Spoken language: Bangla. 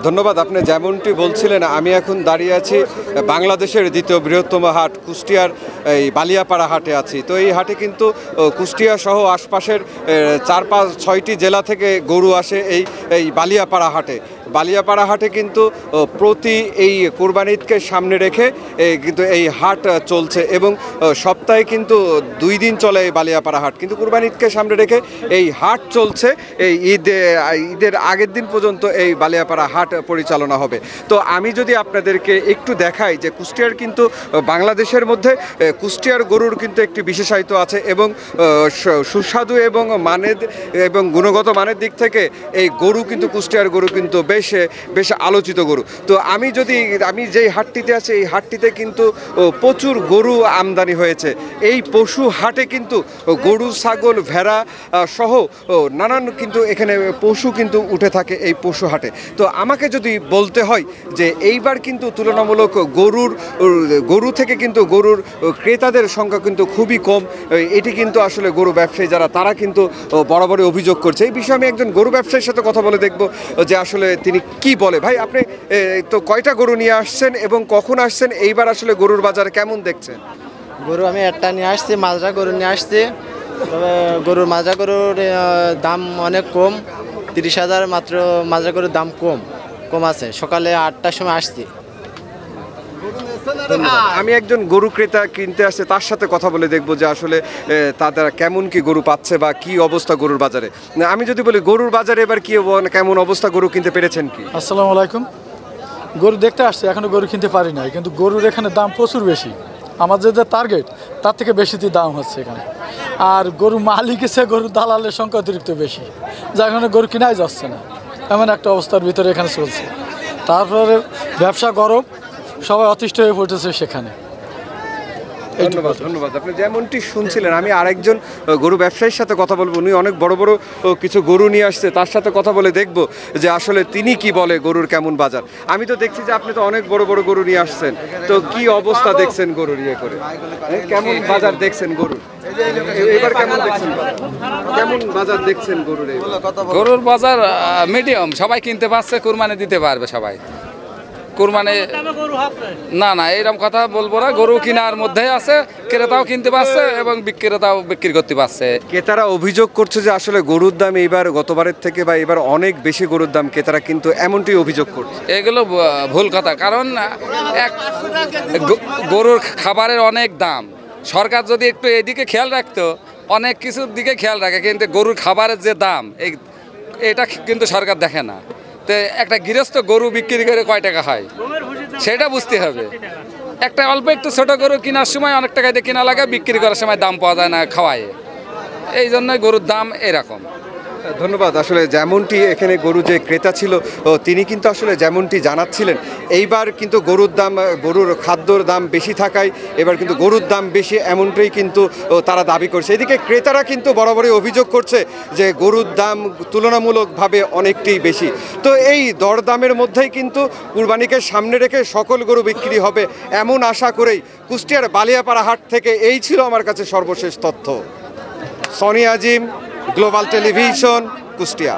ধন্যবাদ। আপনি যেমনটি বলছিলেন, আমি এখন দাঁড়িয়ে আছি বাংলাদেশের দ্বিতীয় বৃহত্তম হাট কুষ্টিয়ার এই বালিয়াপাড়া হাটে আছি। তো এই হাটে কিন্তু কুষ্টিয়া সহ আশপাশের 4-5-6টি জেলা থেকে গরু আসে এই বালিয়াপাড়া হাটে। বালিয়াপাড়া হাটে কিন্তু প্রতি এই কোরবানি ঈদকে সামনে রেখে কিন্তু এই হাট চলছে এবং সপ্তাহে কিন্তু 2 দিন চলে এই বালিয়াপাড়া হাট, কিন্তু কোরবানি ঈদকে সামনে রেখে এই হাট চলছে। এই ঈদের আগের দিন পর্যন্ত এই বালিয়াপাড়া হাট পরিচালনা হবে। তো আমি যদি আপনাদেরকে একটু দেখাই যে কুষ্টিয়ার কিন্তু বাংলাদেশের মধ্যে কুষ্টিয়ার গরুর কিন্তু একটি বিশেষায়িত আছে এবং সুস্বাদু এবং মানের এবং গুণগত মানের দিক থেকে এই গরু কিন্তু কুষ্টিয়ার গরু কিন্তু বেশ আলোচিত গরু। তো আমি যেই হাটটিতে আছি এই হাটটিতে কিন্তু প্রচুর গরু আমদানি হয়েছে। এই পশু হাটে কিন্তু গরু, ছাগল, ভেড়া সহ নানান কিন্তু এখানে পশু কিন্তু উঠে থাকে এই পশু হাটে। তো আমাকে যদি বলতে হয় যে এইবার কিন্তু তুলনামূলক গরু থেকে কিন্তু গরুর ক্রেতাদের সংখ্যা কিন্তু খুবই কম। এটি কিন্তু আসলে গরু ব্যবসায়ী যারা তারা কিন্তু বরাবরই অভিযোগ করছে। এই বিষয়ে আমি একজন গরু ব্যবসায়ীর সাথে কথা বলে দেখব যে আসলে তিনি কি বলে। ভাই, আপনি তো কয়টা গরু নিয়ে আসছেন এবং কখন আসছেন? এইবার আসলে গরুর বাজার কেমন দেখছেন? গরু আমি একটা নিয়ে আসছি, মাজরা গরু নিয়ে আসছি। তবে মাজরা গরুর দাম অনেক কম, 30,000 মাত্র। মাজরা গরুর দাম কম আছে। সকালে 8টার সময় আসছি। আমি একজন গরু ক্রেতা কিনতে আসছে, তার সাথে কথা বলে দেখবো যে আসলে তারা কেমন কি গরু পাচ্ছে বা কি অবস্থা গরুর বাজারে। আমি যদি বলি গরুর বাজারে এবার কি কেমন অবস্থা, গরু কিনতে পেরেছেন কি? আসসালামু আলাইকুম। গরু দেখতে আসছে, এখনো গরু কিনতে পারি নাই, কিন্তু গরুর এখানে দাম প্রচুর বেশি। আমাদের যে টার্গেট তার থেকে বেশিতে দাম হচ্ছে এখানে। আর গরু মালিক এসে গরুর দালালের সংখ্যা অতিরিক্ত বেশি, যার কারণে গরু কেনাই যাচ্ছে না, এমন একটা অবস্থার ভিতরে এখানে চলছে। তারপরে ব্যবসা গরম, সবাই অতিষ্ঠ হয়ে পড়তেছে সেখানে। ধন্যবাদ। আপনি যেমনটি শুনছিলেন, আমি আরেকজন গরু ব্যবসায়ীর সাথে কথা বলবো। উনি অনেক বড় বড় কিছু গরু নিয়ে আসছে, তার সাথে কথা বলে দেখব যে আসলে তিনি কি বলে গরুর কেমন বাজার। আমি তো দেখছি যে আপনি তো অনেক বড় বড় গরু নিয়ে আসছেন, তো কি অবস্থা দেখছেন গরুর করে, কেমন বাজার দেখছেন গরুর এবার, কেমন বাজার দেখছেন গরুর? গরুর বাজার মিডিয়াম, সবাই কিনতে পারছে, কুরবানি দিতে পারবে সবাই। কুরবানি না এরকম কথা বলবো না, গরু কেনার মধ্যে আছে, ক্রেতাও কিনতে পারছে এবং বিক্রেতাও বিক্রি করতে পারছে। ক্রেতারা অভিযোগ করছে যে আসলে গরুর দাম এইবার গতবারের থেকে বা এবার অনেক বেশি গরুর দাম, ক্রেতারা কিন্তু এমনটি অভিযোগ করছে। এগুলো ভুল কথা, কারণ গরুর খাবারের অনেক দাম। সরকার যদি একটু এদিকে খেয়াল রাখতো, অনেক কিছুর দিকে খেয়াল রাখে, কিন্তু গরুর খাবারের যে দাম এটা কিন্তু সরকার দেখে না। তো একটা গৃহস্থ গরু বিক্রি করে কয় টাকা হয় সেটা বুঝতে হবে। একটা অল্প একটু ছোট গরু কেনার সময় অনেক টাকা দিয়ে কেনা লাগে, বিক্রি করার সময় দাম পাওয়া যায় না খাওয়ায়। এই জন্যই গরুর দাম এরকম। ধন্যবাদ। আসলে যেমনটি এখানে গরু যে ক্রেতা ছিল তিনি কিন্তু আসলে যেমনটি জানাচ্ছিলেন, এইবার কিন্তু গরুর খাদ্যর দাম বেশি থাকায় এবার কিন্তু গরুর দাম বেশি, এমনটাই কিন্তু তারা দাবি করছে। এদিকে ক্রেতারা কিন্তু বরাবরই অভিযোগ করছে যে গরুর দাম তুলনামূলকভাবে অনেকটাই বেশি। তো এই দরদামের মধ্যেই কিন্তু কুরবানিকে সামনে রেখে সকল গরু বিক্রি হবে এমন আশা করেই কুষ্টিয়ার বালিয়াপাড়া হাট থেকে এই ছিল আমার কাছে সর্বশেষ তথ্য। সনি আজিম, গ্লোবাল টেলিভিশন, কুষ্টিয়া।